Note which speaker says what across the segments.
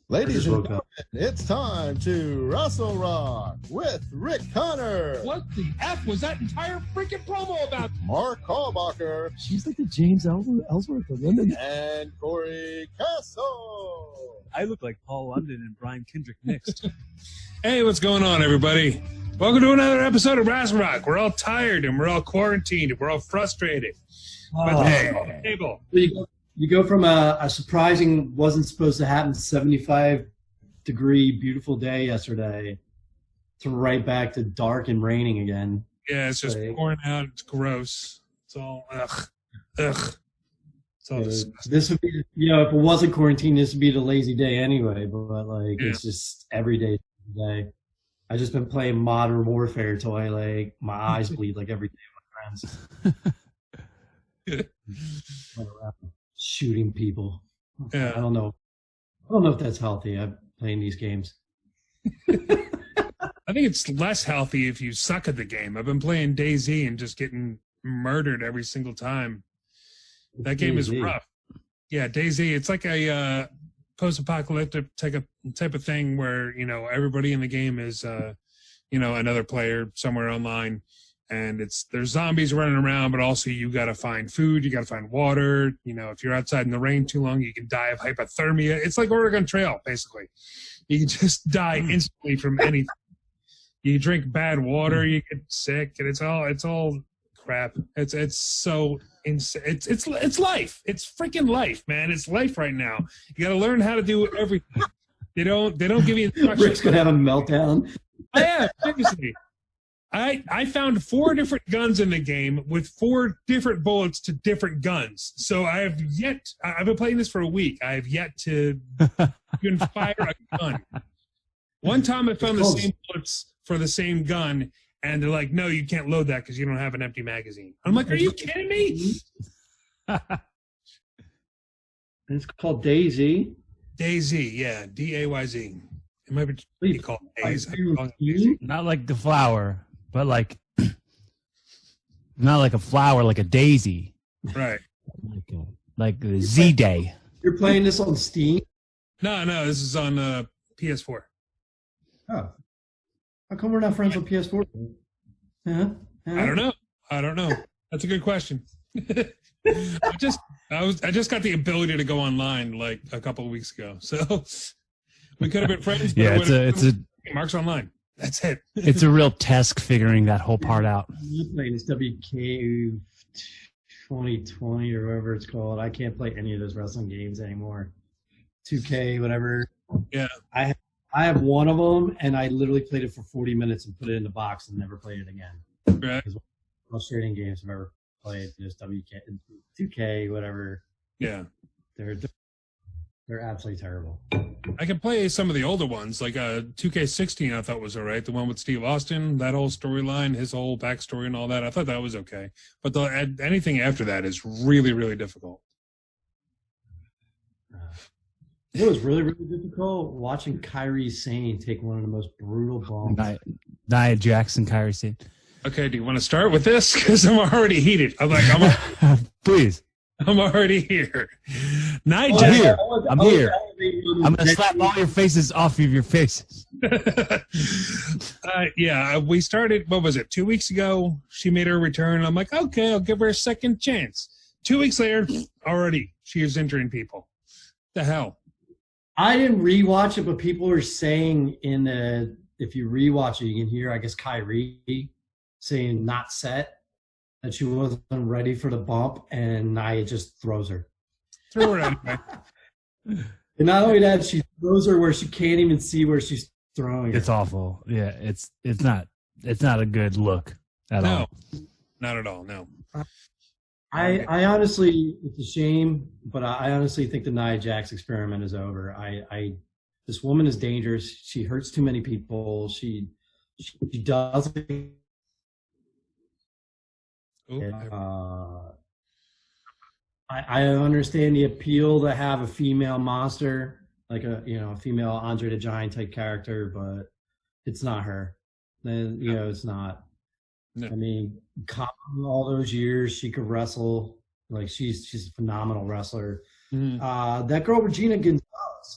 Speaker 1: Ladies and gentlemen, it's time to Rassle Rock with Rick Connor.
Speaker 2: What the F was that entire freaking promo about?
Speaker 1: Mark Hallbacher.
Speaker 3: She's like the James Ellsworth of women.
Speaker 1: And Cory Castle.
Speaker 3: I look like Paul London and Brian Kendrick mixed.
Speaker 2: Hey, what's going on, everybody? Welcome to another episode of Rassle Rock. We're all tired and we're all quarantined and we're all frustrated. But hey, on the table.
Speaker 4: You go from a surprising, wasn't supposed to happen, 75-degree, beautiful day yesterday to right back to dark and raining again.
Speaker 2: Yeah, it's just pouring out. It's gross. It's all, ugh. It's all disgusting.
Speaker 4: This would be, if it wasn't quarantine, this would be the lazy day anyway, but it's just every day. I've just been playing Modern Warfare till my eyes bleed like every day with my friends. Shooting people.
Speaker 2: Yeah.
Speaker 4: I don't know if that's healthy. I'm playing these games.
Speaker 2: I think it's less healthy if you suck at the game. I've been playing DayZ and just getting murdered every single time. That game is rough. Yeah, DayZ. It's like a post-apocalyptic type of thing where everybody in the game is another player somewhere online. And there's zombies running around, but also you got to find food, you got to find water. If you're outside in the rain too long, you can die of hypothermia. It's like Oregon Trail, basically. You can just die instantly from anything. You drink bad water, you get sick, and it's all crap. It's so insane. It's life. It's freaking life, man. It's life right now. You got to learn how to do everything. They don't give you instructions.
Speaker 4: Rick's gonna have a meltdown.
Speaker 2: Yeah, seriously. I found 4 different guns in the game with 4 different bullets to different guns. So I've been playing this for a week. I have yet to even fire a gun. One time I found the same bullets for the same gun, and they're like, no, you can't load that because you don't have an empty magazine. I'm like, are you kidding me?
Speaker 4: It's called DayZ.
Speaker 2: DayZ, yeah, DayZ. It might be called Days.
Speaker 3: Not like the flower. But not like a flower, like a daisy.
Speaker 2: Right.
Speaker 3: Like a Z-Day.
Speaker 4: You're playing this on Steam?
Speaker 2: No, this is on PS4.
Speaker 4: Oh. How come we're not friends on PS4?
Speaker 2: I don't know. That's a good question. I just got the ability to go online like a couple of weeks ago. So we could have been friends. But
Speaker 3: yeah, it's a
Speaker 2: Mark's online. That's it.
Speaker 3: It's a real task figuring that whole part out.
Speaker 4: I'm playing this WK 2020 or whatever it's called. I can't play any of those wrestling games anymore. 2K, whatever.
Speaker 2: Yeah.
Speaker 4: I have one of them, and I literally played it for 40 minutes and put it in the box and never played it again.
Speaker 2: Right.
Speaker 4: It's one of the most frustrating games I've ever played. Just 2K, whatever.
Speaker 2: Yeah.
Speaker 4: They're absolutely terrible.
Speaker 2: I can play some of the older ones, like 2K16 I thought was all right. The one with Steve Austin, that whole storyline, his whole backstory and all that, I thought that was okay. But anything after that is really, really difficult.
Speaker 4: It was really, really difficult watching Kairi Sane take one of the most brutal bombs.
Speaker 3: Nia Jax and Kairi Sane.
Speaker 2: Okay, do you want to start with this? Because I'm already heated.
Speaker 3: Please.
Speaker 2: I'm already here.
Speaker 3: I'm here. I'm here. I'm going to slap all your faces off of your faces.
Speaker 2: Yeah, we started, what was it, 2 weeks ago? She made her return. I'm like, okay, I'll give her a second chance. 2 weeks later, already, she is injuring people. The hell?
Speaker 4: I didn't rewatch it, but people are saying if you rewatch it, you can hear, I guess, Kairi saying not set. That she wasn't ready for the bump, and Nia just throws her.
Speaker 2: Throw her anyway.
Speaker 4: And not only that, she throws her where she can't even see where she's throwing her.
Speaker 3: It's awful. Yeah, it's not a good look at all.
Speaker 2: Not at all. No.
Speaker 4: I honestly, it's a shame, but I honestly think the Nia Jax experiment is over. This woman is dangerous. She hurts too many people. She doesn't. I understand the appeal to have a female monster, like a female Andre the Giant type character, but it's not her. Then it's not. No. I mean, all those years she could wrestle. Like she's a phenomenal wrestler. That girl Regina Gonzalez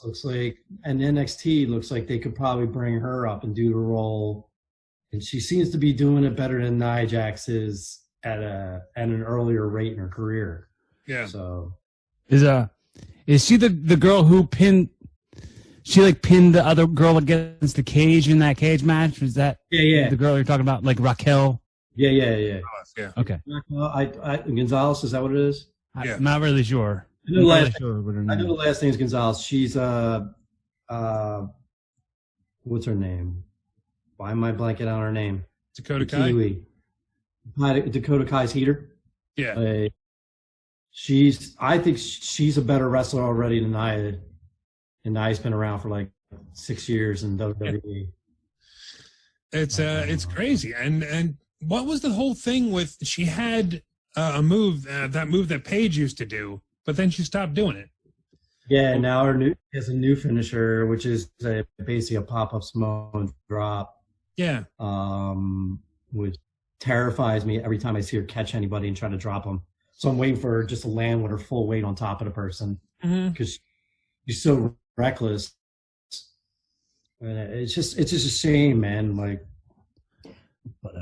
Speaker 4: looks like, and NXT looks like they could probably bring her up and do the role, and she seems to be doing it better than Nia Jax is at an earlier rate in her career.
Speaker 2: Yeah.
Speaker 4: So
Speaker 3: is she the girl who pinned? She like pinned the other girl against the cage in that cage match. Was that the girl you're talking about, like Raquel?
Speaker 4: Yeah.
Speaker 3: Okay.
Speaker 4: Gonzalez, is that what it is?
Speaker 3: I'm not really sure.
Speaker 4: I know the last name is Gonzalez. She's what's her name? Why am I blanking on her name?
Speaker 2: Dakota Kai.
Speaker 4: Dakota Kai's heater.
Speaker 2: Yeah.
Speaker 4: I think she's a better wrestler already than Nia. And Nia's been around for like 6 years in WWE.
Speaker 2: It's crazy. And what was the whole thing with? She had a move, that move that Paige used to do, but then she stopped doing it.
Speaker 4: Yeah, now she has a new finisher, which is basically a pop-up Samoan drop.
Speaker 2: Yeah.
Speaker 4: Which terrifies me every time I see her catch anybody and try to drop them. So I'm waiting for her just to land with her full weight on top of the person because she's so reckless. And it's just a shame, man. Like, but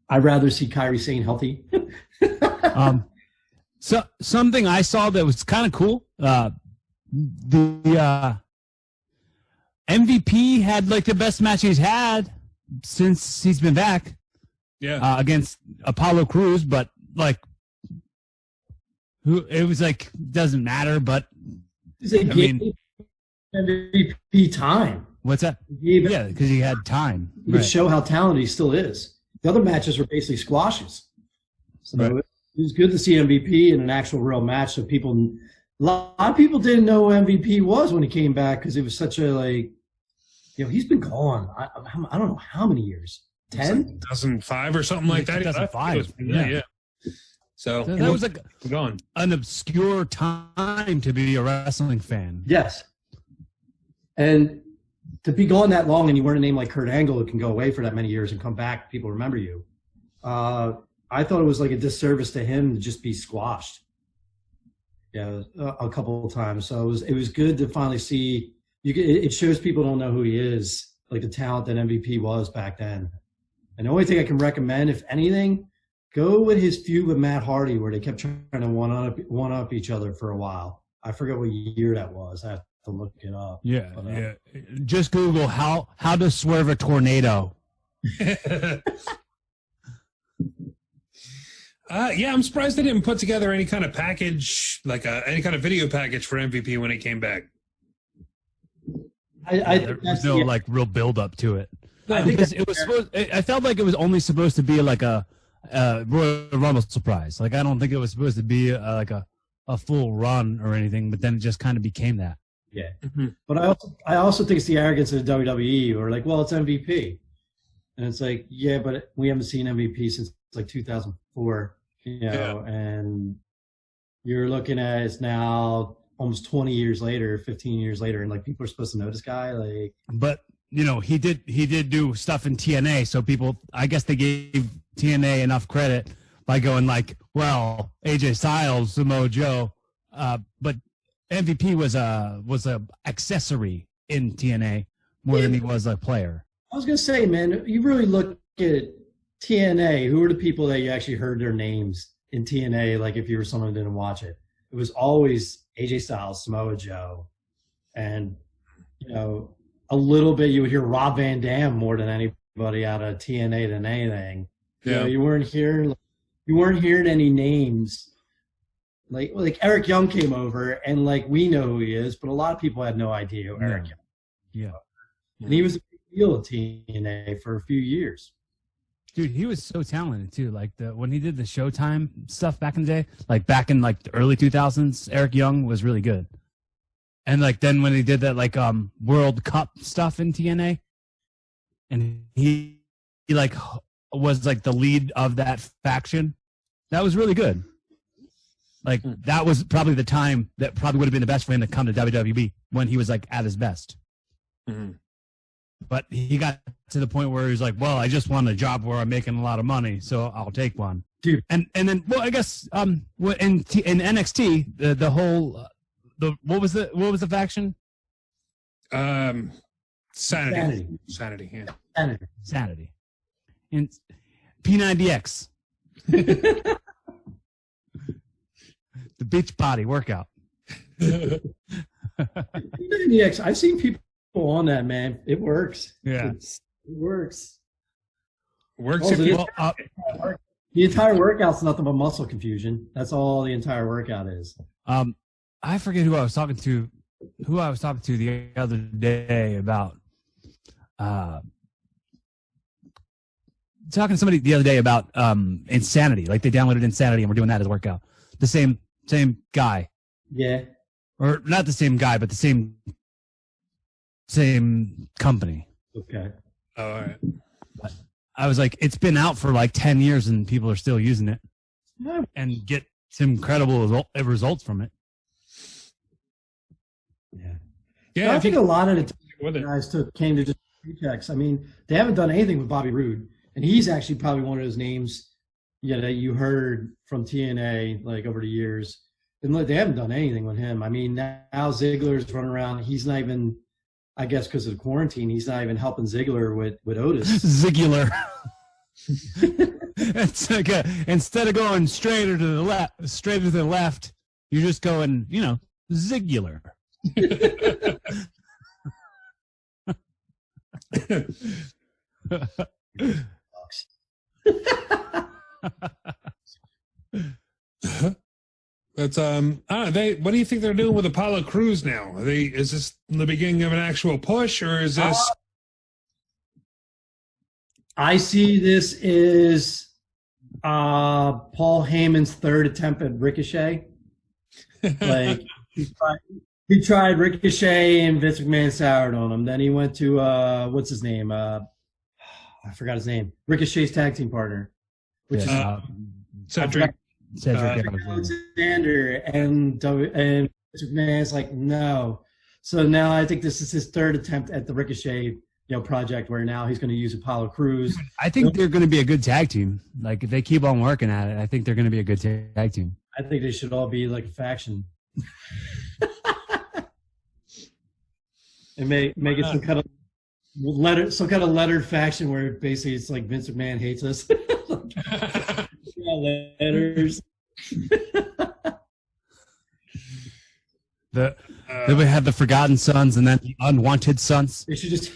Speaker 4: I'd rather see Kairi Sane healthy.
Speaker 3: So something I saw that was kind of cool. The MVP had like the best match he's had since he's been back.
Speaker 2: Yeah.
Speaker 3: Against Apollo Crews, but like, it was like doesn't matter. But
Speaker 4: MVP time.
Speaker 3: What's that? Yeah, because he had time.
Speaker 4: He would show how talented he still is. The other matches were basically squashes. So it was good to see MVP in an actual real match. So a lot of people didn't know who MVP was when he came back because it was such a he's been gone. I don't know how many years. 10?
Speaker 2: Like 2005 or something like that.
Speaker 3: 2005.
Speaker 2: Yeah. So
Speaker 3: that was like an obscure time to be a wrestling fan.
Speaker 4: Yes. And to be gone that long and you weren't a name like Kurt Angle who can go away for that many years and come back, people remember you. I thought it was like a disservice to him to just be squashed. Yeah, a couple of times. So it was good to finally see. It shows people don't know who he is, like the talent that MVP was back then. And the only thing I can recommend, if anything, go with his feud with Matt Hardy where they kept trying to one up each other for a while. I forget what year that was. I have to look it up.
Speaker 3: Yeah, but, just Google how to swerve a tornado.
Speaker 2: I'm surprised they didn't put together any kind of package, like any kind of video package for MVP when he came back.
Speaker 3: There was no like real build up to it. Because it was I felt like it was only supposed to be like a Royal Rumble surprise. Like I don't think it was supposed to be like a full run or anything. But then it just kind of became that.
Speaker 4: Yeah, but I also think it's the arrogance of the WWE, or like, well, it's MVP, and it's like, yeah, but we haven't seen MVP since like 2004, and you're looking at it's now almost 20 years later, 15 years later, and like people are supposed to know this guy, like.
Speaker 3: But he did do stuff in TNA, so people, I guess they gave TNA enough credit by going like, well, AJ Styles, Samoa Joe, but MVP was a accessory in TNA more than he was a player.
Speaker 4: I was gonna say, man, you really look at TNA. Who are the people that you actually heard their names in TNA? Like if you were someone who didn't watch it, it was always AJ Styles, Samoa Joe, and a little bit you would hear Rob Van Dam more than anybody out of TNA than anything.
Speaker 2: Yeah,
Speaker 4: you weren't hearing any names. Like Eric Young came over, and like we know who he is, but a lot of people had no idea who Eric Young.
Speaker 3: Yeah,
Speaker 4: and he was a big deal at TNA for a few years.
Speaker 3: Dude, he was so talented too. Like when he did the Showtime stuff back in the day, like back in like the early 2000s, Eric Young was really good. And like then when he did that like World Cup stuff in TNA, and he like was like the lead of that faction, that was really good. Like that was probably the time that probably would have been the best for him to come to WWE when he was like at his best.
Speaker 2: Mm-hmm.
Speaker 3: But he got to the point where he was like, well, I just want a job where I'm making a lot of money, so I'll take one.
Speaker 4: Dude.
Speaker 3: And then, well, I guess in NXT, the whole what was the faction?
Speaker 2: Sanity. Yeah.
Speaker 3: Sanity. And P90X. The beach body workout.
Speaker 4: P90X. I've seen people on that, man. It works.
Speaker 3: Yeah.
Speaker 4: It works.
Speaker 2: Works.
Speaker 4: Also, the entire workout's nothing but muscle confusion. That's all the entire workout is.
Speaker 3: I forget who I was talking to the other day about talking to somebody the other day about Insanity. Like they downloaded Insanity and we're doing that as a workout. The same guy.
Speaker 4: Yeah.
Speaker 3: Or not the same guy, but the same company.
Speaker 4: Okay.
Speaker 2: All right.
Speaker 3: I was like, it's been out for like 10 years and people are still using it and get some incredible results from it.
Speaker 4: Yeah.
Speaker 2: Yeah.
Speaker 4: I think a lot of the guys came to just checks. I mean, they haven't done anything with Bobby Roode, and he's actually probably one of those names that you heard from TNA like over the years. And look, they haven't done anything with him. I mean, now Zigular's running around. He's not even, I guess because of the quarantine, he's not even helping Zigular with Otis.
Speaker 3: Zigular. It's like instead of going straighter to the left, you're just going, Zigular.
Speaker 2: But what do you think they're doing with Apollo Crews now? Is this the beginning of an actual push, or is this?
Speaker 4: I see this is Paul Heyman's third attempt at Ricochet. Like he tried Ricochet and Vince McMahon soured on him. Then he went to what's his name? I forgot his name. Ricochet's tag team partner, which is
Speaker 2: Cedric
Speaker 4: Alexander, and Vince McMahon's like no. So now I think this is his third attempt at the Ricochet project, where now he's going to use Apollo Crews.
Speaker 3: I think they're going to be a good tag team. Like if they keep on working at it, I think they're going to be a good tag team.
Speaker 4: I think they should all be like a faction. And make it some kind of lettered faction where basically it's like Vince McMahon hates us. Letters.
Speaker 3: Then we have the Forgotten Sons and then the Unwanted Sons.
Speaker 4: They should just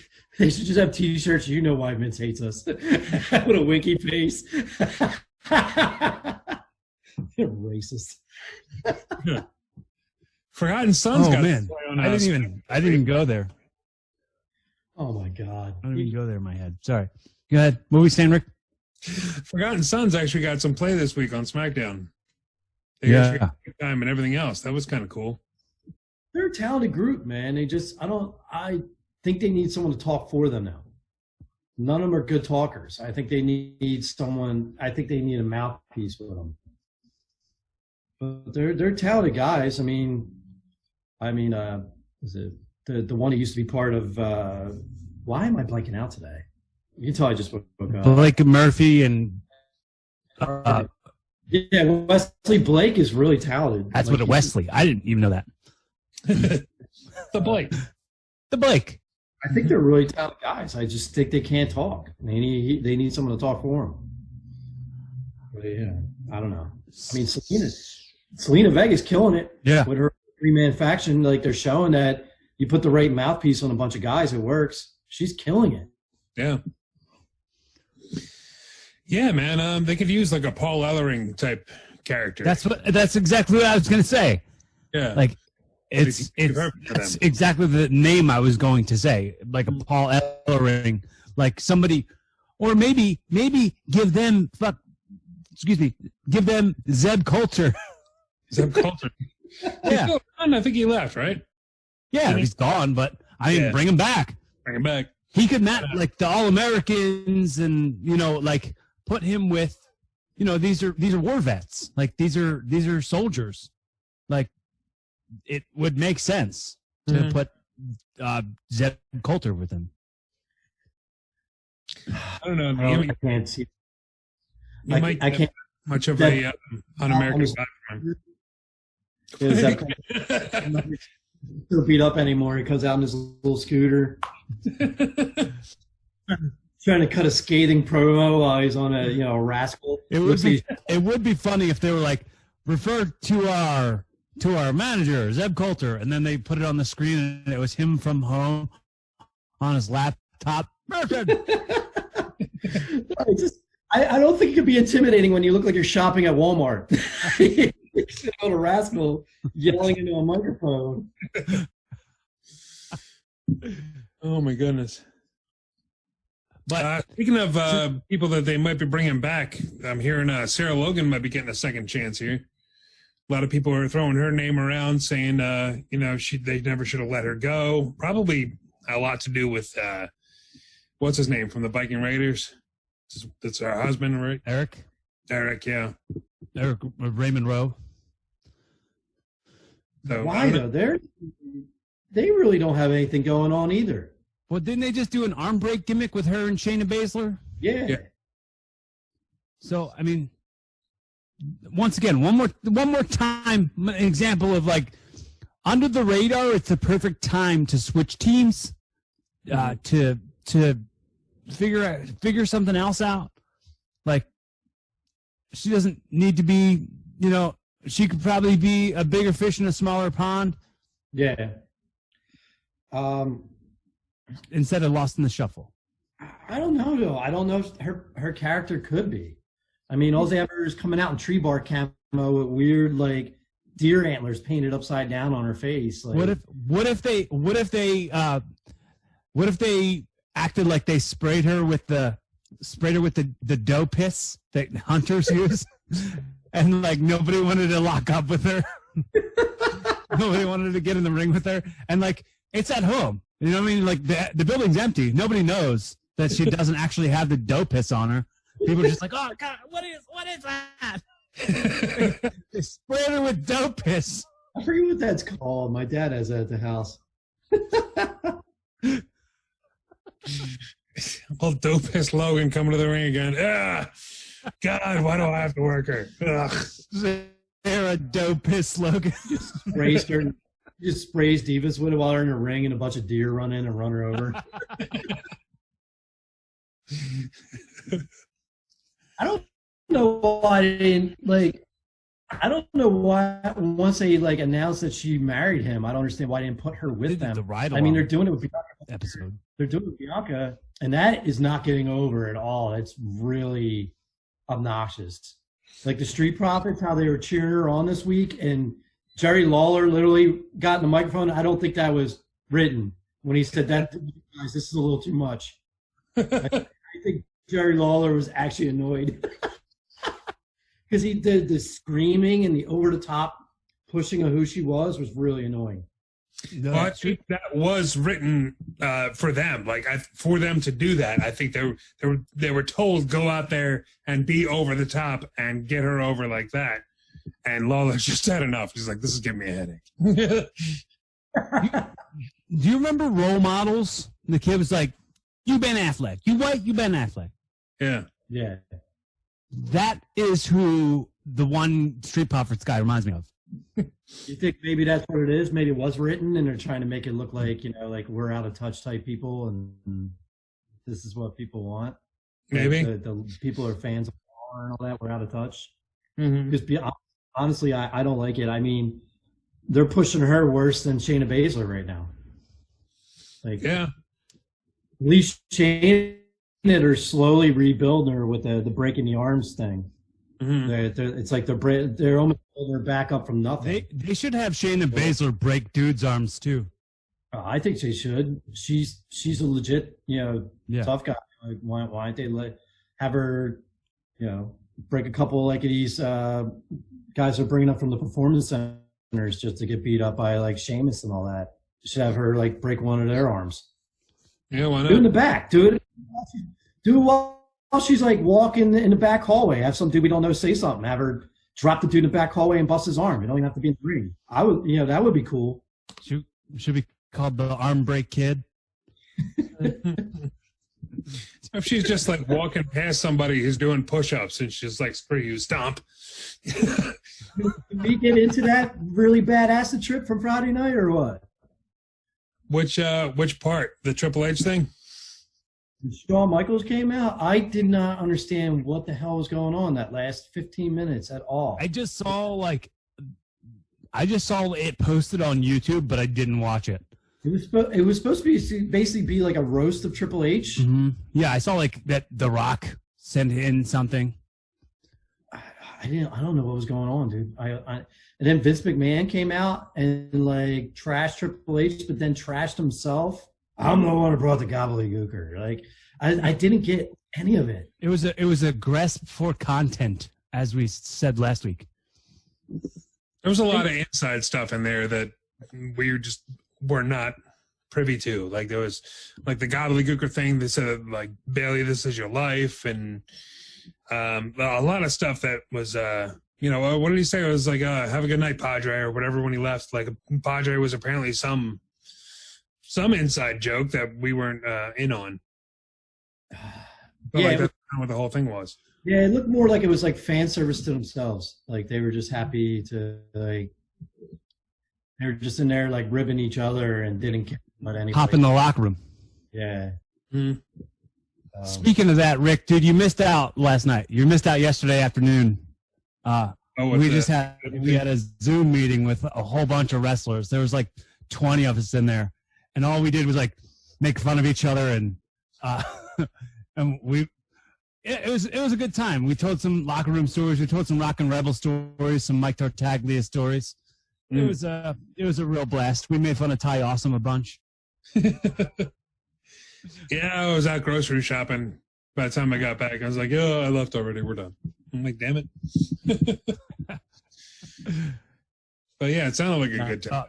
Speaker 4: have T-shirts. You know why Vince hates us. With a winky face. You're racist.
Speaker 2: Forgotten Sons.
Speaker 3: Oh man, I didn't even go there.
Speaker 4: Oh my god,
Speaker 3: I don't even go there in my head. Sorry. Go ahead. What were we saying, Rick?
Speaker 2: Forgotten Sons actually got some play this week on SmackDown. They actually got good time and everything else. That was kind of cool.
Speaker 4: They're a talented group, man. I think they need someone to talk for them now. None of them are good talkers. I think they need someone. I think they need a mouthpiece with them. But they're talented guys. I mean, is it the one who used to be part of? Why am I blanking out today? You can tell I just woke up.
Speaker 3: Blake Murphy and
Speaker 4: Wesley Blake is really talented.
Speaker 3: That's what Wesley. I didn't even know that.
Speaker 2: The Blake.
Speaker 4: I think they're really talented guys. I just think they can't talk. They need someone to talk for them. But yeah, I don't know. I mean, Selena Vega's killing it.
Speaker 3: Yeah.
Speaker 4: With her 3-man faction, like they're showing that you put the right mouthpiece on a bunch of guys, it works. She's killing it.
Speaker 2: Yeah. Yeah, man. They could use like a Paul Ellering type character.
Speaker 3: That's exactly what I was going to say.
Speaker 2: Yeah.
Speaker 3: Like it's exactly the name I was going to say. Like a Paul Ellering, like somebody, or maybe give them Zeb Coulter.
Speaker 2: Zeb Coulter.
Speaker 3: Yeah.
Speaker 2: I think he left, right?
Speaker 3: Yeah, he's gone, but I didn't bring him back.
Speaker 2: Bring him back.
Speaker 3: He could match like the All-Americans and, like put him with, these are war vets. Like these are soldiers. Like it would make sense to put Zeb Coulter with him.
Speaker 2: I don't know.
Speaker 4: I can't see.
Speaker 2: I can't much of a un-American platform.
Speaker 4: He'll beat up anymore. He comes out in his little scooter, trying to cut a scathing promo while he's on a Rassle.
Speaker 3: It would be funny if they were like, refer to our manager Zeb Coulter, and then they put it on the screen and it was him from home on his laptop.
Speaker 4: I don't think it could be intimidating when you look like you're shopping at Walmart. You go to Rassle yelling into a microphone.
Speaker 2: Oh my goodness. But speaking of people that they might be bringing back, I'm hearing Sarah Logan might be getting a second chance here. A lot of people are throwing her name around, saying, they never should have let her go. Probably a lot to do with what's his name from the Viking Raiders. That's her husband, right?
Speaker 3: Eric,
Speaker 2: yeah.
Speaker 3: Eric Raymond Rowe.
Speaker 4: So, why though? They really don't have anything going on either.
Speaker 3: Well, didn't they just do an arm break gimmick with her and Shayna Baszler?
Speaker 4: Yeah.
Speaker 3: So, I mean, once again, one more time, an example of like under the radar. It's the perfect time to switch teams, to figure something else out. Like, she doesn't need to be, she could probably be a bigger fish in a smaller pond.
Speaker 4: Yeah.
Speaker 3: Instead of lost in the shuffle.
Speaker 4: I don't know though. I don't know if her character could be. I mean, all they ever is coming out in tree bark camo with weird like deer antlers painted upside down on her face. Like,
Speaker 3: what if they acted like they sprayed her with the doe piss that hunters use, and like nobody wanted to lock up with her, nobody wanted to get in the ring with her, and like it's at home. You know what I mean? Like the building's empty. Nobody knows that she doesn't actually have the doe piss on her. People are just like, oh God, what is that? They sprayed her with doe piss.
Speaker 4: I forget what that's called. My dad has that at the house.
Speaker 2: Well, doe piss Logan coming to the ring again. Ah, God, why do I have to work her? Ugh.
Speaker 3: Sarah doe piss Logan.
Speaker 4: Just sprays Divas with it while they're in the ring, and a bunch of deer run in and run her over. I don't know why they didn't like. I don't know why once they like announced that she married him, I don't understand why they didn't put her with them. I mean, they're doing it with Bianca.
Speaker 3: Episode.
Speaker 4: They're doing it with Bianca, and that is not getting over at all. It's really obnoxious. Like the Street Profits, how they were cheering her on this week, and Jerry Lawler literally got in the microphone. I don't think that was written when he said that. Guys, this is a little too much. I think Jerry Lawler was actually annoyed because he did the screaming and the over-the-top pushing of who she was really annoying.
Speaker 2: No, I think that was written for them, for them to do that. I think they were told go out there and be over the top and get her over like that. And Lawler just had enough. He's like, this is giving me a headache.
Speaker 3: Do you remember Role Models? The kid was like, you Ben Affleck. You white, you Ben Affleck.
Speaker 2: Yeah.
Speaker 4: Yeah.
Speaker 3: That is who the one Street Profits guy reminds me of.
Speaker 4: You think maybe that's what it is? Maybe it was written and they're trying to make it look like, like we're out of touch type people and this is what people want.
Speaker 2: Maybe.
Speaker 4: The people are fans of power and all that. We're out of touch.
Speaker 2: Mm-hmm.
Speaker 4: Because honestly, I don't like it. I mean, they're pushing her worse than Shayna Baszler right now. Like,
Speaker 2: yeah.
Speaker 4: At least Shayna are slowly rebuilding her with the breaking the arms thing. Mm-hmm. It's like they're almost building her back up from nothing.
Speaker 3: They should have Shayna Baszler break dudes' arms too.
Speaker 4: I think they should. She's a legit tough guy. Like, why don't they have her break a couple like these guys are bringing up from the performance centers just to get beat up by like Sheamus and all that. Should have her like break one of their arms.
Speaker 2: Yeah, why not?
Speaker 4: Do it in the back. Do it while she's like walking in the back hallway. Have some dude we don't know say something. Have her drop the dude in the back hallway and bust his arm. You don't even have to be in the ring. I would, that would be cool.
Speaker 3: Should be called the Arm Break Kid.
Speaker 2: If she's just like walking past somebody who's doing push-ups and she's like, screw you, stomp.
Speaker 4: Did we get into that really bad acid trip from Friday night or what?
Speaker 2: Which part? The Triple H thing?
Speaker 4: Shawn Michaels came out. I did not understand what the hell was going on that last 15 minutes at all.
Speaker 3: I just saw it posted on YouTube, but I didn't watch it.
Speaker 4: It was supposed to basically be like a roast of Triple H.
Speaker 3: Mm-hmm. Yeah, I saw like that The Rock sent in something.
Speaker 4: I don't know what was going on, dude. And then Vince McMahon came out and like trashed Triple H, but then trashed himself. I'm the one who brought the gobbledygooker. Like I didn't get any of it.
Speaker 3: It was a grasp for content, as we said last week.
Speaker 2: There was a lot of inside stuff in there that we were not privy to. Like there was like the gobbledygooker thing that said like, Bailey, this is your life, and a lot of stuff that was what did he say? It was like have a good night, Padre, or whatever when he left. Like Padre was apparently some inside joke that we weren't in on. But
Speaker 4: yeah,
Speaker 2: like that's kind of what the whole thing was.
Speaker 4: Yeah, it looked more like it was like fan service to themselves. Like they were just happy to like they were just in there like ribbing each other and didn't care about anything.
Speaker 3: Hop in the locker room.
Speaker 4: Yeah.
Speaker 2: Mm-hmm.
Speaker 3: Speaking of that, Rick, dude, you missed out last night. You missed out yesterday afternoon. We had a Zoom meeting with a whole bunch of wrestlers. There was like 20 of us in there, and all we did was like make fun of each other, and it was a good time. We told some locker room stories. We told some Rock and Rebel stories, some Mike Tartaglia stories. It was a real blast. We made fun of Ty Awesome a bunch.
Speaker 2: Yeah, I was out grocery shopping. By the time I got back, I was like, "Oh, I left already. We're done." I'm like, "Damn it!" But yeah, it sounded like a good time.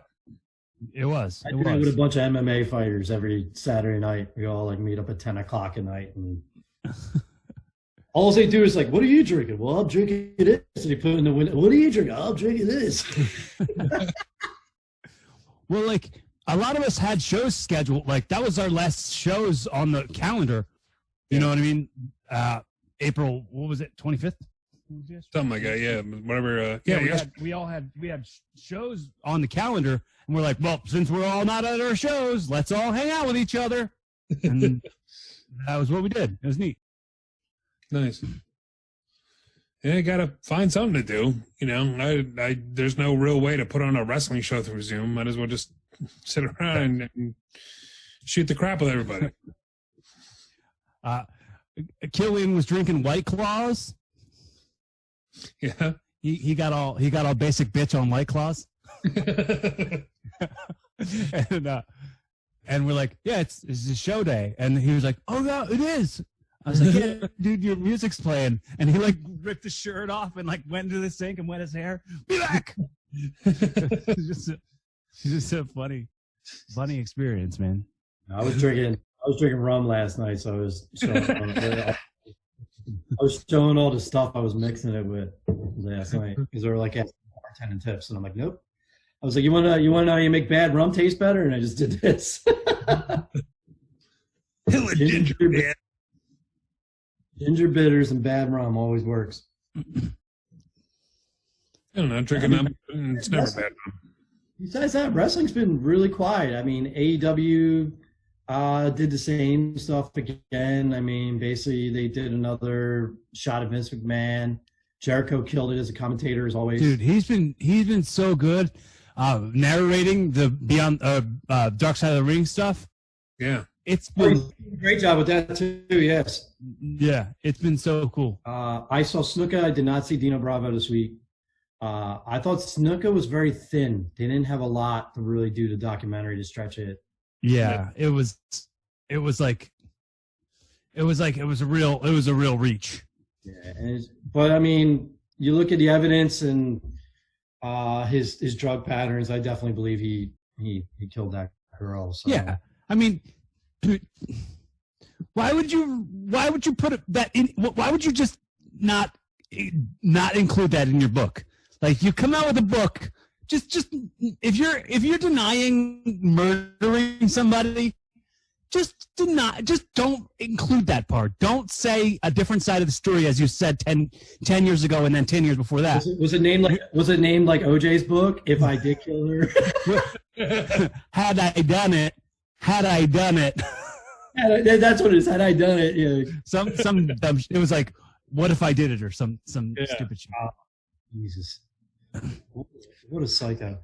Speaker 3: It was.
Speaker 4: I do it with a bunch of MMA fighters every Saturday night. We all like meet up at 10 o'clock at night, and all they do is like, "What are you drinking?" "Well, I'm drinking this." And they put it in the window. "What are you drinking?" "I'm drinking this."
Speaker 3: Well, like a lot of us had shows scheduled. Like that was our last shows on the calendar. You know what I mean? April, what was it? 25th?
Speaker 2: Something like that. Yeah, whatever.
Speaker 3: We had shows on the calendar, and we're like, well, since we're all not at our shows, let's all hang out with each other. And that was what we did. It was neat.
Speaker 2: Nice. Yeah, you gotta find something to do. You know, I there's no real way to put on a wrestling show through Zoom. Might as well just sit around and shoot the crap with everybody.
Speaker 3: Killian was drinking White Claws.
Speaker 2: Yeah,
Speaker 3: he got all basic bitch on White Claws. And we're like, yeah, it's a show day, and he was like, oh no, it is. I was like, yeah, dude, your music's playing, and he like ripped his shirt off and like went into the sink and wet his hair. Be back. It's just a funny experience, man.
Speaker 4: I was drinking rum last night, so I was showing all the stuff I was mixing it with last night because they were like asking bartending tips, and I'm like, nope. I was like, you wanna know how you make bad rum taste better? And I just did this. Ginger bitters and bad rum always works.
Speaker 2: I don't know, drinking them, it's never bad rum.
Speaker 4: Besides that, wrestling's been really quiet. I mean, AEW did the same stuff again. I mean, basically they did another shot at Vince McMahon. Jericho killed it as a commentator as always.
Speaker 3: Dude, he's been so good narrating the Beyond Dark Side of the Ring stuff.
Speaker 2: Yeah.
Speaker 3: It's been
Speaker 4: a great job with that too, yes.
Speaker 3: Yeah, it's been so cool.
Speaker 4: I saw Snuka. I did not see Dino Bravo this week. I thought Snuka was very thin. They didn't have a lot to really do the documentary to stretch it.
Speaker 3: Yeah, it was a real reach.
Speaker 4: Yeah, but I mean, you look at the evidence and his drug patterns. I definitely believe he killed that girl. So.
Speaker 3: Yeah, I mean, why would you put that in? Why would you just not include that in your book? Like, you come out with a book. Just if you're denying murdering somebody, just don't include that part. Don't say a different side of the story as you said 10 years ago and then 10 years before that.
Speaker 4: Was it named like OJ's book? If I did kill her.
Speaker 3: Had I done it.
Speaker 4: That's what it is. Had I done it, yeah.
Speaker 3: Some dumb. It was like, what if I did it, or some stupid shit.
Speaker 4: Jesus, what a psycho,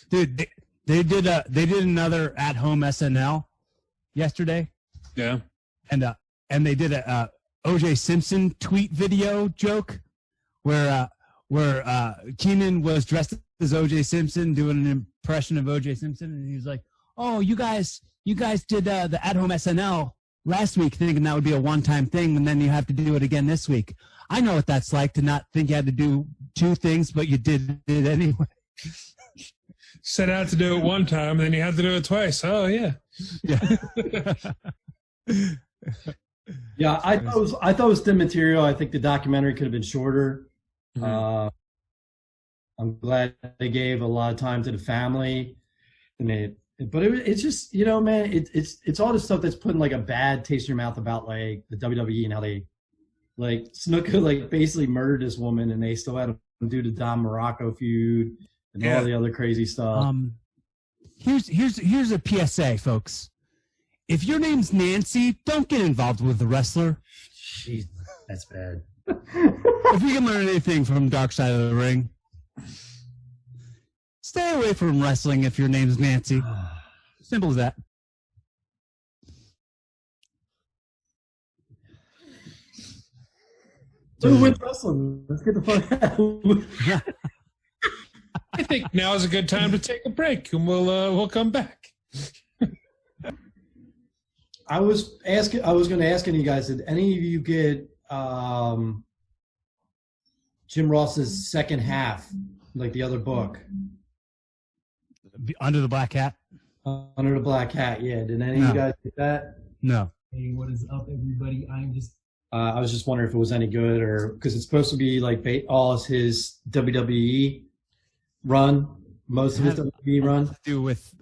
Speaker 3: dude. They did another at home SNL yesterday.
Speaker 2: Yeah,
Speaker 3: and they did a OJ Simpson tweet video joke where Keenan was dressed as OJ Simpson doing an impression of OJ Simpson, and he was like, "Oh, you guys did the at home SNL last week, thinking that would be a one-time thing, and then you have to do it again this week. I know what that's like to not think you had to do two things, but you did it anyway."
Speaker 2: Set out to do it one time, and then you had to do it twice. Oh yeah.
Speaker 4: Yeah, I thought it was thin material. I think the documentary could have been shorter. Mm-hmm. I'm glad they gave a lot of time to the family, but it's just, you know, man, it's all the stuff that's putting like a bad taste in your mouth about like the WWE and how they like Snuka like basically murdered this woman, and they still had to do the Don Morocco feud and all the other crazy stuff.
Speaker 3: Here's a PSA, folks. If your name's Nancy, don't get involved with the wrestler.
Speaker 4: Jeez, that's bad.
Speaker 3: If we can learn anything from Dark Side of the Ring, stay away from wrestling if your name's Nancy. Simple as that.
Speaker 4: So with wrestling, let's get the fuck out.
Speaker 2: I think now is a good time to take a break, and we'll come back.
Speaker 4: I was going to ask any of you guys, did any of you get Jim Ross's second half, like the other book?
Speaker 3: Under the Black Hat?
Speaker 4: Under the Black Hat, yeah. Did any of you guys get that?
Speaker 3: No.
Speaker 5: Hey, what is up, everybody?
Speaker 4: I was just wondering if it was any good, or because it's supposed to be like all his WWE run, most of his WWE run.
Speaker 3: To do with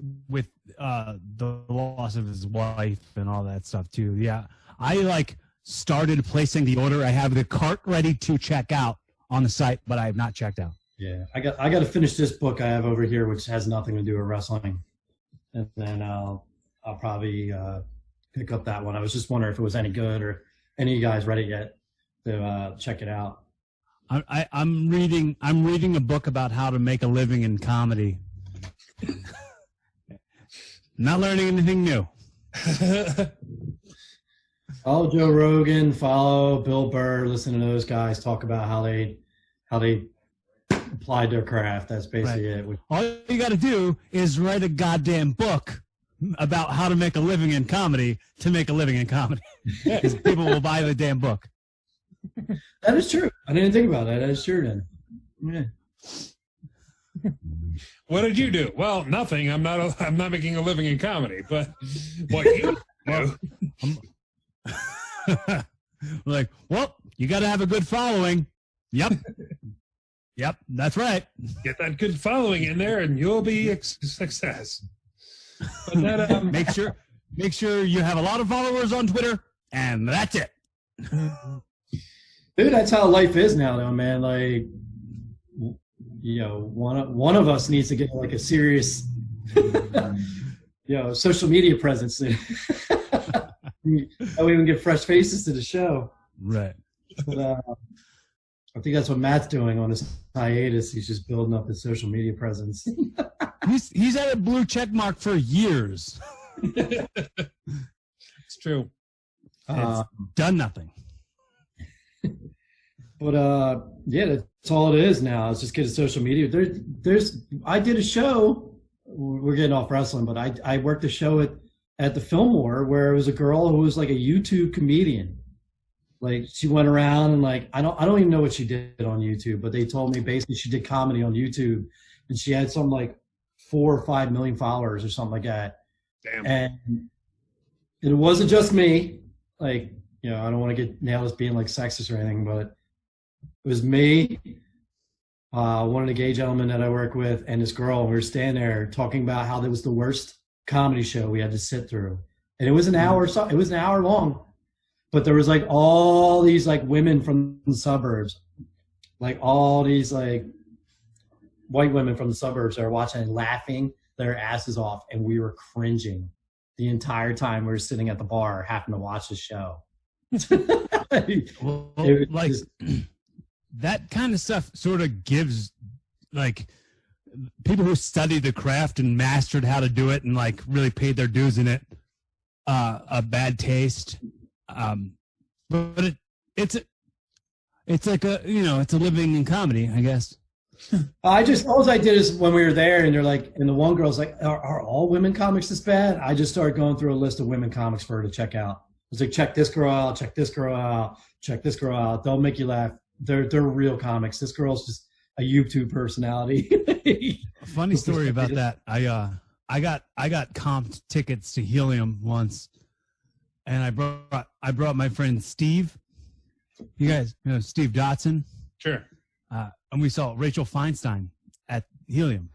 Speaker 3: the loss of his wife and all that stuff too. Yeah, I like started placing the order. I have the cart ready to check out on the site, but I have not checked out.
Speaker 4: Yeah, I got to finish this book I have over here, which has nothing to do with wrestling, and then I'll probably pick up that one. I was just wondering if it was any good, or any of you guys read it yet to check it out.
Speaker 3: I'm reading a book about how to make a living in comedy. Not learning anything new.
Speaker 4: Follow Joe Rogan, follow Bill Burr, listen to those guys talk about how they applied their craft. That's basically it.
Speaker 3: All you got to do is write a goddamn book about how to make a living in comedy to make a living in comedy. Because people will buy the damn book.
Speaker 4: That is true. I didn't think about that. That is true then. Yeah.
Speaker 2: What did you do? Well, nothing. I'm not making a living in comedy, but what you do.
Speaker 3: Like, well, you got to have a good following. Yep. Yep, that's right.
Speaker 2: Get that good following in there, and you'll be a success. But that,
Speaker 3: make sure you have a lot of followers on Twitter, and that's it.
Speaker 4: Dude, that's how life is now, though, man. Like, you know, one of us needs to get like a serious, social media presence. That way we can get fresh faces to the show.
Speaker 3: Right.
Speaker 4: But I think that's what Matt's doing on his hiatus. He's just building up his social media presence.
Speaker 3: He's had a blue check mark for years.
Speaker 2: It's true.
Speaker 3: It's done nothing.
Speaker 4: But yeah, that's all it is now. It's just get a social media. I did a show. We're getting off wrestling, but I worked a show at the Fillmore where it was a girl who was like a YouTube comedian. Like she went around and like I don't even know what she did on YouTube, but they told me basically she did comedy on YouTube, and she had some like 4 or 5 million followers or something like that.
Speaker 2: Damn.
Speaker 4: And it wasn't just me. Like, I don't want to get nailed as being like sexist or anything, but it was me, one of the gay gentlemen that I work with, and this girl. And we were standing there talking about how that was the worst comedy show we had to sit through, and it was an hour. So it was an hour long, but there was like all these like women from the suburbs, like all these like white women from the suburbs that are watching and laughing their asses off, and we were cringing the entire time we were sitting at the bar having to watch the show.
Speaker 3: Well, like that kind of stuff sort of gives like people who study the craft and mastered how to do it and like really paid their dues in it a bad taste. But it's like a, you know, it's a living in comedy, I guess.
Speaker 4: All I did is when we were there and they're like, and the one girl's like, are all women comics this bad? I just started going through a list of women comics for her to check out. I was like, check this girl out, check this girl out, check this girl out. They'll make you laugh. They're real comics. This girl's just a YouTube personality.
Speaker 3: Funny story about that. I got comped tickets to Helium once, and I brought my friend Steve. You guys know Steve Dotson?
Speaker 2: Sure.
Speaker 3: And we saw Rachel Feinstein at Helium,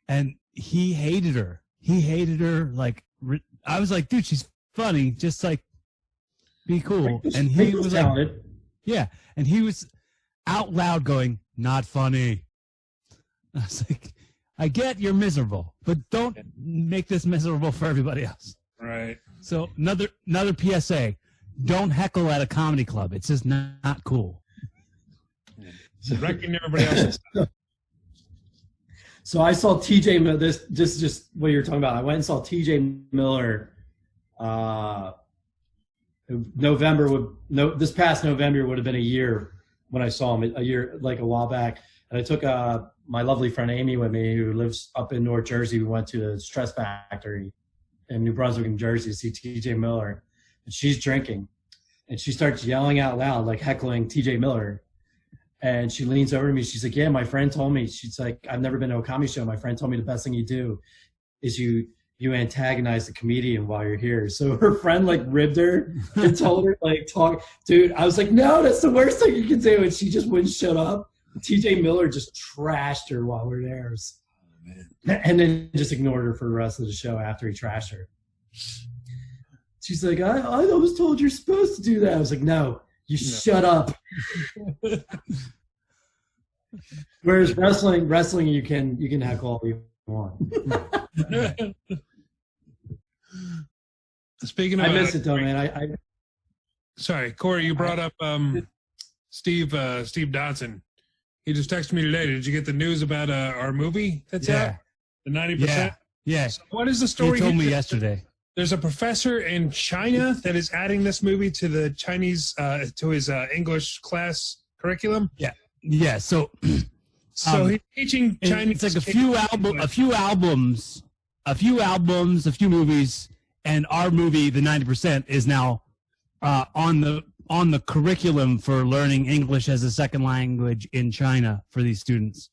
Speaker 3: and he hated her. He hated her. Like, I was like, dude, she's funny. Just like, be cool. And he was like, yeah. And he was out loud going, not funny. I was like, I get you're miserable, but don't make this miserable for everybody else.
Speaker 2: Right.
Speaker 3: So another PSA: don't heckle at a comedy club. It's just not cool.
Speaker 2: Wrecking everybody else.
Speaker 4: So I saw TJ Miller. This just what you're talking about. I went and saw TJ Miller. This past November would have been a year when I saw him. A while back, and I took my lovely friend Amy with me, who lives up in North Jersey. We went to the Stress Factory in New Brunswick, New Jersey, to see TJ Miller, and she's drinking, and she starts yelling out loud, like heckling TJ Miller. And she leans over to me. She's like, yeah, my friend told me. She's like, I've never been to a comedy show. My friend told me the best thing you do is you antagonize the comedian while you're here. So her friend like ribbed her and told her like, talk. Dude, I was like, no, that's the worst thing you can do. And she just wouldn't shut up. TJ Miller just trashed her while we were there. And then just ignored her for the rest of the show after he trashed her. She's like, I was told you're supposed to do that. I was like, no. Shut up. Whereas wrestling, you can heckle all you want.
Speaker 2: Speaking of,
Speaker 4: I miss it though, man.
Speaker 2: Sorry, Cory, you brought up Steve Dotson. He just texted me today. Did you get the news about our movie that's out? The 90%.
Speaker 3: Yeah.
Speaker 2: So what is the story?
Speaker 3: He told me yesterday.
Speaker 2: There's a professor in China that is adding this movie to the Chinese to his English class curriculum.
Speaker 3: Yeah. So
Speaker 2: he's teaching Chinese.
Speaker 3: It's like a few albums, a few movies, and our movie, the 90%, is now on the curriculum for learning English as a second language in China for these students.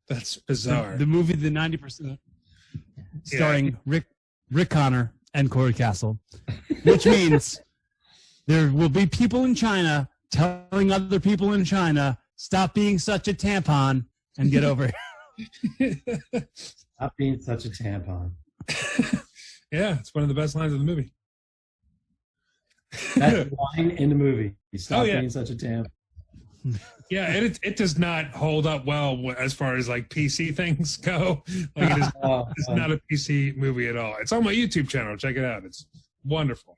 Speaker 2: That's bizarre.
Speaker 3: The movie, the 90%, starring Rick Connor and Cory Castle, which means there will be people in China telling other people in China, stop being such a tampon and get over it.
Speaker 4: Stop being such a tampon.
Speaker 2: Yeah, it's one of the best lines of the movie.
Speaker 4: That's the line in the movie. Stop being such a tampon.
Speaker 2: Yeah, it does not hold up well as far as like PC things go. Like it's not a PC movie at all. It's on my YouTube channel. Check it out. It's wonderful.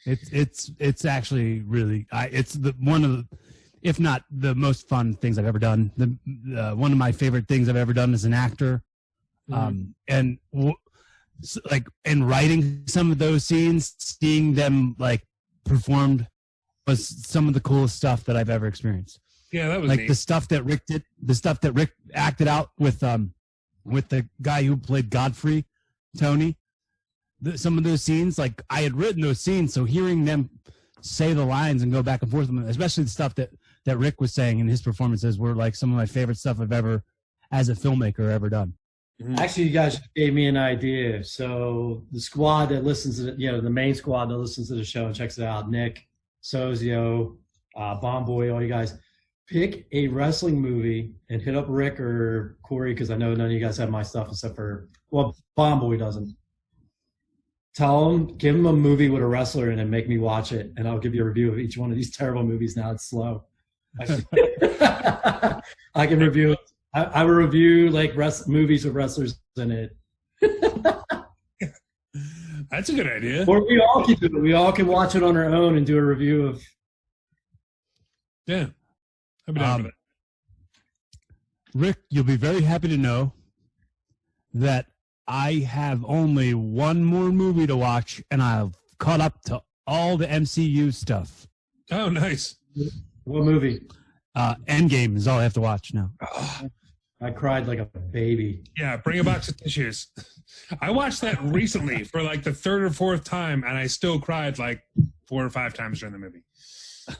Speaker 3: It's actually really it's one of the, if not the most fun things I've ever done. One of my favorite things I've ever done as an actor, and writing some of those scenes, seeing them like performed was some of the coolest stuff that I've ever experienced.
Speaker 2: Yeah, that was
Speaker 3: like
Speaker 2: neat.
Speaker 3: the stuff that Rick acted out with the guy who played Godfrey, Tony. Some of those scenes, like I had written those scenes, so hearing them say the lines and go back and forth with them, especially the stuff that Rick was saying in his performances, were like some of my favorite stuff I've ever, as a filmmaker, ever done.
Speaker 4: Actually, you guys gave me an idea. So the squad that listens to the main squad that listens to the show and checks it out, Nick, Sozio, Bomb Boy, all you guys, pick a wrestling movie and hit up Rick or Cory, because I know none of you guys have my stuff except for, well, Bomb Boy doesn't. Tell him, give him a movie with a wrestler in it and make me watch it, and I'll give you a review of each one of these terrible movies. Now it's slow. I can review it. I will review like movies with wrestlers in it.
Speaker 2: That's a good idea.
Speaker 4: Or we all can do it. We all can watch it on our own and do a review of.
Speaker 2: Yeah, I'll be down for that.
Speaker 3: Rick, you'll be very happy to know that I have only one more movie to watch, and I've caught up to all the MCU stuff.
Speaker 2: Oh, nice.
Speaker 4: What movie?
Speaker 3: Endgame is all I have to watch now.
Speaker 4: I cried like a baby.
Speaker 2: Yeah, bring a box of tissues. I watched that recently for like the third or fourth time, and I still cried like 4 or 5 times during the movie.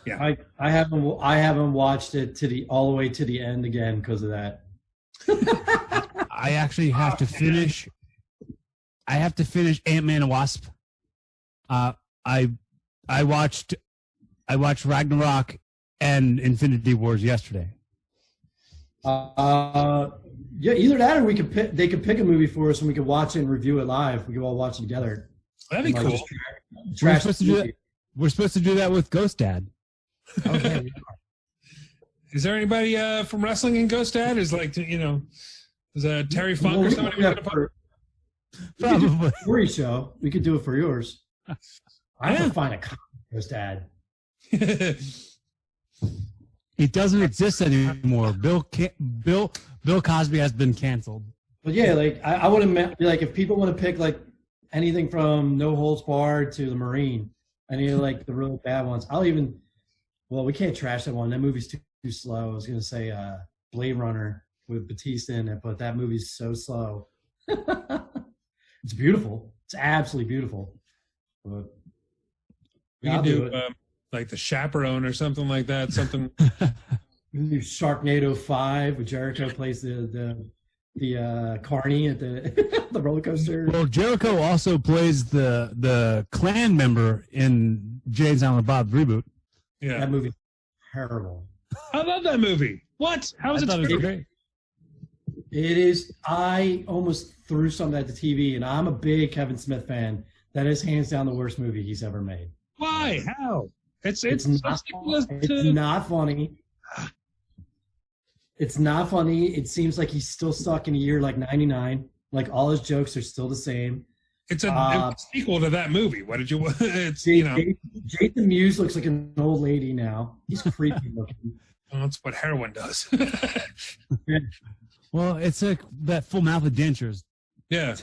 Speaker 2: Yeah,
Speaker 4: I haven't watched it all the way to the end again because of that.
Speaker 3: I actually have to finish. I have to finish Ant-Man and Wasp. I watched Ragnarok and Infinity Wars yesterday.
Speaker 4: Yeah, either that or they could pick a movie for us and we could watch it and review it live. We could all watch it together.
Speaker 2: That'd be cool.
Speaker 3: We're supposed to do that with Ghost Dad.
Speaker 4: Okay.
Speaker 2: Is there anybody from wrestling in Ghost Dad? Is like, is Terry Funk or somebody?
Speaker 4: Probably. Cory show. We could do it for yours. I have to find a Ghost Dad.
Speaker 3: He doesn't exist anymore. Bill Cosby has been canceled.
Speaker 4: But yeah, like I would have like if people want to pick like anything from No Holds Barred to The Marine, any of like the really bad ones. Well, we can't trash that one. That movie's too slow. I was gonna say Blade Runner with Batista in it, but that movie's so slow. It's beautiful. It's absolutely beautiful. But
Speaker 2: we can do like The Chaperone or something like that. Something.
Speaker 4: Sharknado 5 with Jericho plays the carny at the the roller coaster.
Speaker 3: Well, Jericho also plays the clan member in Jay and Silent Bob reboot.
Speaker 2: Yeah,
Speaker 4: that movie's terrible.
Speaker 2: I love that movie. What? How is it great?
Speaker 4: It is. I almost threw something at the TV, and I'm a big Kevin Smith fan. That is hands down the worst movie he's ever made.
Speaker 2: Why? How? It's
Speaker 4: not funny. It's not funny. It seems like he's still stuck in a year like 99. Like all his jokes are still the same.
Speaker 2: It's a sequel to that movie. What did you? It's
Speaker 4: Jason Mewes looks like an old lady now. He's creepy looking.
Speaker 2: Well, that's what heroin does.
Speaker 3: Well, it's like that full mouth of dentures.
Speaker 2: Yeah.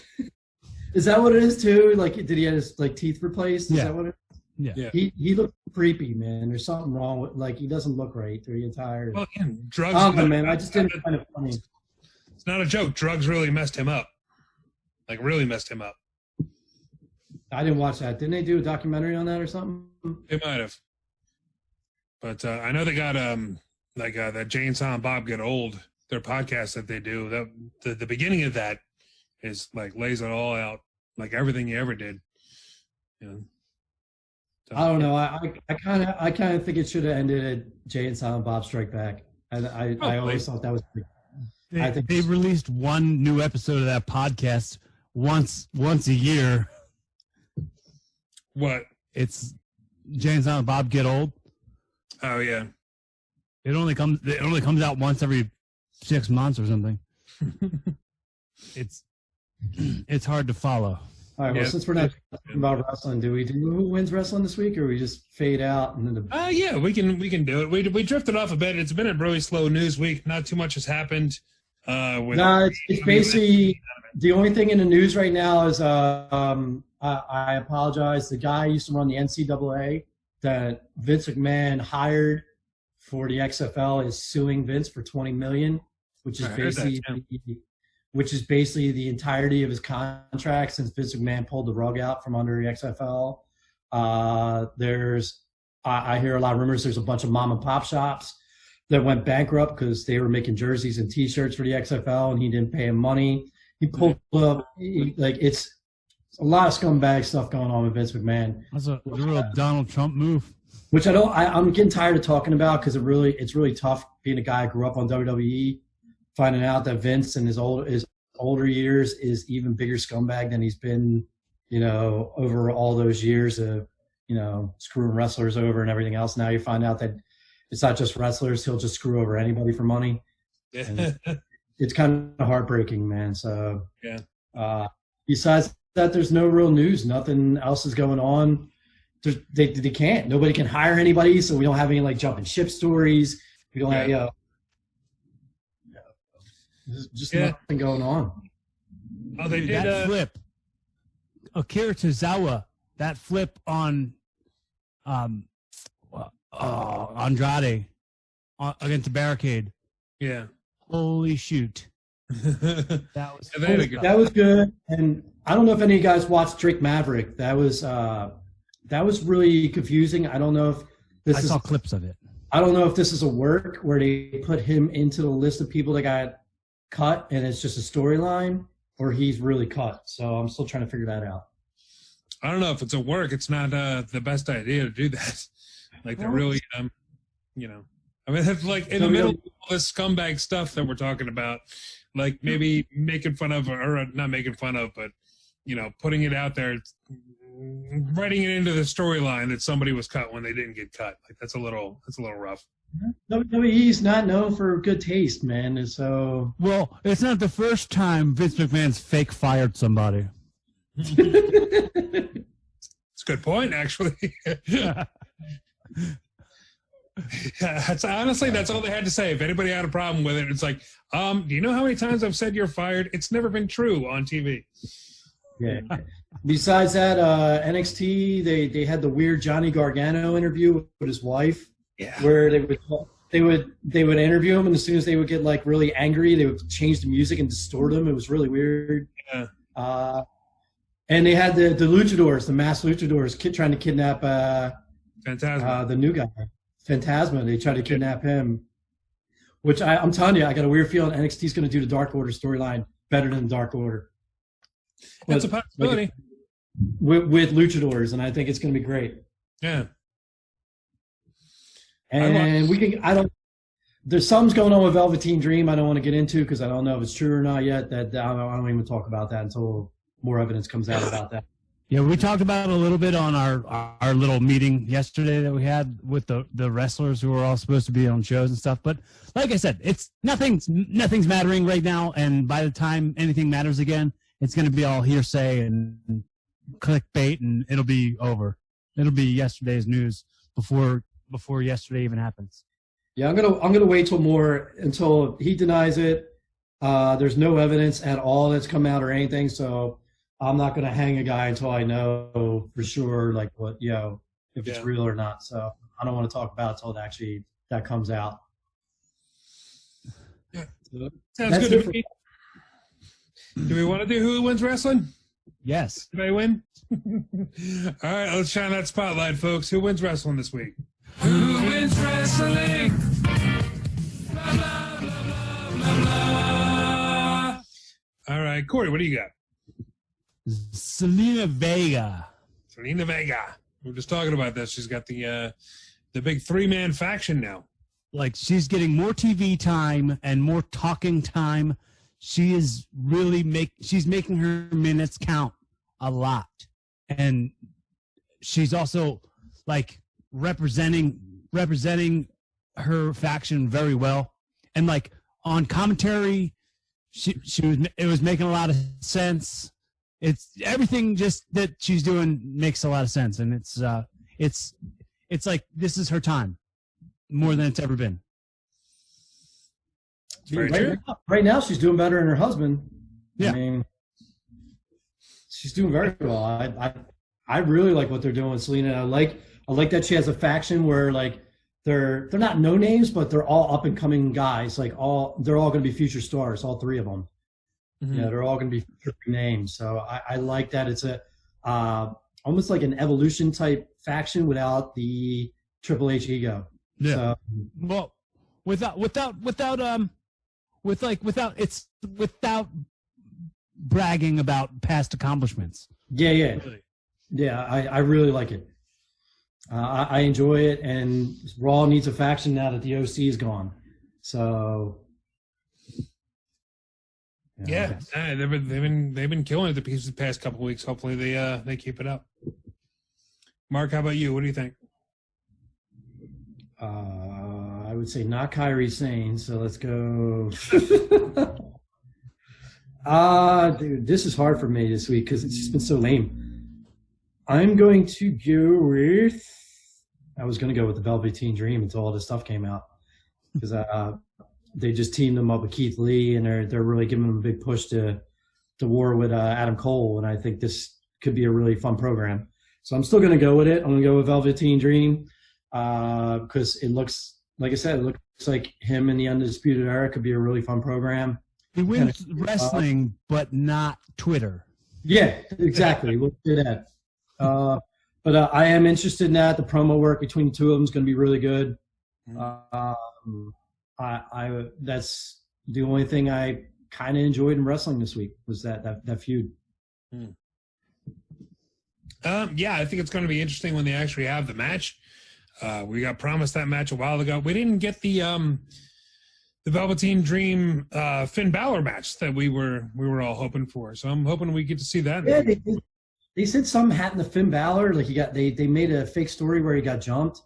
Speaker 4: Is that what it is too? Like, did he have his like teeth replaced? Is that what it is?
Speaker 3: Yeah.
Speaker 4: He looked creepy, man. There's something wrong with like he doesn't look right the entire.
Speaker 2: Well, again, drugs.
Speaker 4: Oh man, I just didn't find it funny.
Speaker 2: It's not a joke. Drugs really messed him up. Like really messed him up.
Speaker 4: I didn't watch that. Didn't they do a documentary on that or something?
Speaker 2: They might have. But I know they got that Jay and Silent Bob Get Old. Their podcast that they do. The beginning of that is like lays it all out, like everything you ever did.
Speaker 4: I don't know. I kind of think it should have ended at Jay and Silent Bob Strike Back. I always thought that was.
Speaker 3: They released one new episode of that podcast once a year.
Speaker 2: What?
Speaker 3: It's Jay and Silent Bob Get Old.
Speaker 2: Oh yeah.
Speaker 3: It only comes out once every 6 months or something. It's hard to follow.
Speaker 4: All right. Well, since we're not talking about wrestling, do who wins wrestling this week, or we just fade out and then?
Speaker 2: Yeah, we can do it. We drifted off a bit. It's been a really slow news week. Not too much has happened.
Speaker 4: It's basically the only thing in the news right now is I apologize. The guy who used to run the NCAA that Vince McMahon hired for the XFL is suing Vince for $20 million, which is basically the entirety of his contract since Vince McMahon pulled the rug out from under the XFL. I hear a lot of rumors. There's a bunch of mom and pop shops that went bankrupt because they were making jerseys and T-shirts for the XFL, and he didn't pay him money. He pulled up it's a lot of scumbag stuff going on with Vince McMahon.
Speaker 3: That's a real Donald Trump move.
Speaker 4: Which I'm getting tired of talking about because it's really tough being a guy who grew up on WWE, finding out that Vince in his older years is even bigger scumbag than he's been, over all those years of, screwing wrestlers over and everything else. Now you find out that it's not just wrestlers. He'll just screw over anybody for money. It's kind of heartbreaking, man. So besides that, there's no real news. Nothing else is going on. They can't. Nobody can hire anybody, so we don't have any like jumping ship stories. We don't have there's just nothing going on.
Speaker 2: Oh, they did
Speaker 3: that flip. Akira Tozawa, that flip on Andrade against the barricade.
Speaker 2: Yeah.
Speaker 3: Holy shoot. That
Speaker 4: was good. And I don't know if any of you guys watched Drake Maverick. That was really confusing. I don't know if
Speaker 3: I saw clips of it.
Speaker 4: I don't know if this is a work where they put him into the list of people that got cut and it's just a storyline, or he's really cut. So I'm still trying to figure that out.
Speaker 2: I don't know if it's a work. It's not the best idea to do that. Like they're really, I mean, it's like in the middle of all this scumbag stuff that we're talking about, like maybe making fun of, or not making fun of, but, putting it out there, writing it into the storyline that somebody was cut when they didn't get cut. Like that's a little rough.
Speaker 4: WWE's not known for good taste, man. And so,
Speaker 3: well, it's not the first time Vince McMahon's fake fired somebody.
Speaker 2: It's a good point, actually. That's all they had to say. If anybody had a problem with it, it's like, do you know how many times I've said you're fired? It's never been true on TV.
Speaker 4: Yeah. Besides that, NXT they had the weird Johnny Gargano interview with his wife, where they would interview him, and as soon as they would get like really angry, they would change the music and distort him. It was really weird. Yeah. And they had the luchadors, the masked luchadors, trying to kidnap
Speaker 2: Phantasma,
Speaker 4: the new guy, Phantasma. They tried to kidnap him, which I'm telling you, I got a weird feeling NXT's going to do the Dark Order storyline better than Dark Order.
Speaker 2: That's a possibility.
Speaker 4: With luchadors, and I think it's going to be great.
Speaker 2: Yeah.
Speaker 4: And there's something's going on with Velveteen Dream I don't want to get into because I don't know if it's true or not yet. That I don't even talk about that until more evidence comes out about that.
Speaker 3: Yeah, we talked about it a little bit on our little meeting yesterday that we had with the wrestlers who were all supposed to be on shows and stuff. But like I said, it's nothing's mattering right now, and by the time anything matters again, it's going to be all hearsay and clickbait, and it'll be over. It'll be yesterday's news before yesterday even happens.
Speaker 4: Yeah, I'm gonna wait until he denies it. There's no evidence at all that's come out or anything, so I'm not gonna hang a guy until I know for sure, like what if it's real or not. So I don't want to talk about it until that comes out.
Speaker 2: Yeah, sounds good to me. Do we want to do Who Wins Wrestling?
Speaker 3: Yes.
Speaker 2: Did I win? All right, let's shine that spotlight, folks. Who wins wrestling this week? Who wins wrestling? Blah, blah, blah, blah, blah, blah. All right, Cory, what do you got?
Speaker 3: Selena Vega.
Speaker 2: Selena Vega. We were just talking about this. She's got the big 3-man faction now.
Speaker 3: Like she's getting more TV time and more talking time. She is really she's making her minutes count a lot. And she's also like representing her faction very well. And like on commentary, it was making a lot of sense. It's everything just that she's doing makes a lot of sense. And it's like, this is her time more than it's ever been.
Speaker 4: Right now, she's doing better than her husband.
Speaker 3: Yeah.
Speaker 4: I mean, she's doing very well. I really like what they're doing with Selena. I like that she has a faction where like they're not no names, but they're all up and coming guys. Like they're all going to be future stars, all 3 of them. Mm-hmm. Yeah, they're all going to be future names. So I like that. It's a almost like an evolution type faction without the Triple H ego.
Speaker 3: Yeah.
Speaker 4: So,
Speaker 3: well, without bragging about past accomplishments.
Speaker 4: Yeah. I really like it. I enjoy it, and Raw needs a faction now that the OC is gone. So,
Speaker 2: yeah, they've been killing it the past couple of weeks. Hopefully, they keep it up. Mark, how about you? What do you think?
Speaker 4: I would say not Kairi Sane. So let's go. Dude, this is hard for me this week because it's just been so lame. I'm going to go with. I was going to go with the Velveteen Dream until all this stuff came out, because they just teamed them up with Keith Lee, and they're really giving them a big push to war with Adam Cole, and I think this could be a really fun program. So I'm still going to go with it. I'm going to go with Velveteen Dream because it looks, like I said, it looks like him and the Undisputed Era could be a really fun program.
Speaker 3: He wins wrestling, but not Twitter.
Speaker 4: Yeah, exactly. We'll do that. But I am interested in that. The promo work between the two of them is going to be really good. That's the only thing I kind of enjoyed in wrestling this week was that feud.
Speaker 2: Yeah, I think it's going to be interesting when they actually have the match. We got promised that match a while ago. We didn't get the Velveteen Dream Finn Balor match that we were all hoping for. So I'm hoping we get to see that.
Speaker 4: Yeah, they said something happened to Finn Balor. Like they made a fake story where he got jumped.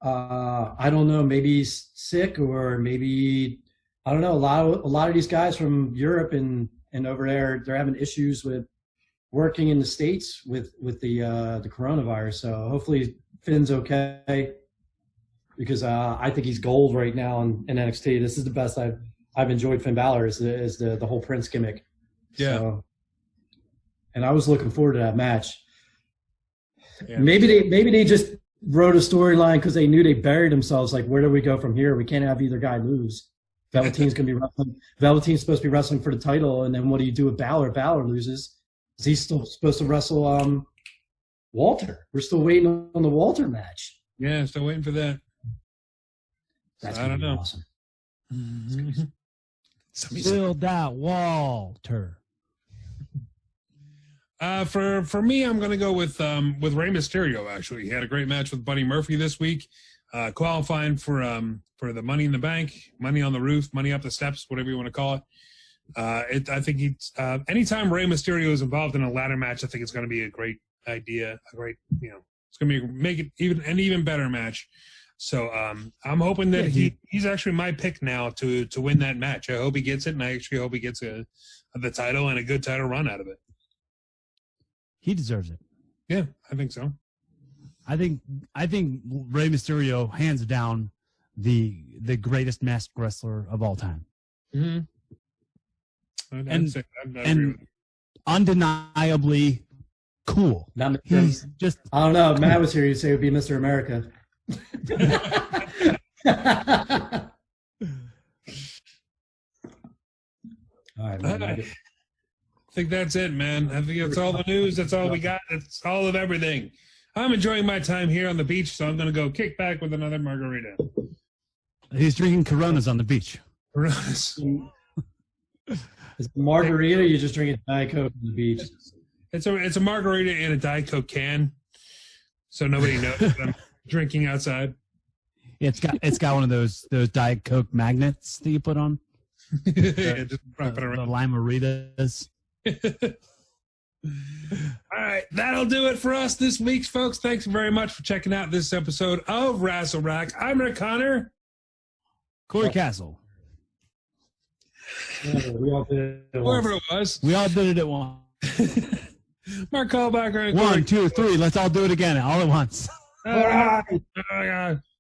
Speaker 4: I don't know. Maybe he's sick, or maybe I don't know. A lot of these guys from Europe and over there, they're having issues with working in the States with the coronavirus. So hopefully Finn's okay, because I think he's gold right now in NXT. This is the best I've enjoyed Finn Balor is the whole Prince gimmick.
Speaker 2: Yeah.
Speaker 4: So, and I was looking forward to that match.
Speaker 2: Yeah.
Speaker 4: Maybe they just wrote a storyline because they knew they buried themselves. Like, where do we go from here? We can't have either guy lose. Velveteen's going to be wrestling. Velveteen's supposed to be wrestling for the title, and then what do you do with Balor? Balor loses. Is he still supposed to wrestle Walter? We're still waiting on the Walter match.
Speaker 2: Yeah, still waiting for that.
Speaker 4: That's
Speaker 2: I don't know.
Speaker 4: Awesome.
Speaker 3: Build that Walter.
Speaker 2: For me, I'm going to go with Rey Mysterio. Actually, he had a great match with Buddy Murphy this week, qualifying for the Money in the Bank, Money on the Roof, Money up the Steps, whatever you want to call it. I think he's anytime Rey Mysterio is involved in a ladder match, I think it's going to be a great idea. It's going to make it even better match. So I'm hoping that he's actually my pick now to win that match. I hope he gets it, and I actually hope he gets the title and a good title run out of it.
Speaker 3: He deserves it.
Speaker 2: Yeah, I think so.
Speaker 3: I think Rey Mysterio, hands down, the greatest masked wrestler of all time.
Speaker 2: Mm-hmm.
Speaker 3: And undeniably cool. He's just.
Speaker 4: I don't know. If Matt was here, you'd say it would be Mr. America. All right, man.
Speaker 2: I think that's it, man. I think that's all the news. That's all we got. That's all of everything. I'm enjoying my time here on the beach, so I'm going to go kick back with another margarita.
Speaker 3: He's drinking Coronas on the beach.
Speaker 2: Coronas.
Speaker 4: Is it margarita, or you just drinking Diet Coke on the beach?
Speaker 2: It's a margarita in a Diet Coke can, so nobody knows that I'm drinking outside.
Speaker 3: Yeah, it's got one of those Diet Coke magnets that you put on.
Speaker 2: Yeah, just wrap it around.
Speaker 3: The Lime-A-Ritas.
Speaker 2: All right, that'll do it for us this week, folks. Thanks very much for checking out this episode of Rassle Rock. I'm Rick Connor.
Speaker 3: Cory Castle.
Speaker 4: Yeah, we all did it
Speaker 2: Whoever it was.
Speaker 3: We all did it at once.
Speaker 2: Mark Callbacker.
Speaker 3: 1, 2, 3. Let's all do it again all at once.
Speaker 2: All right.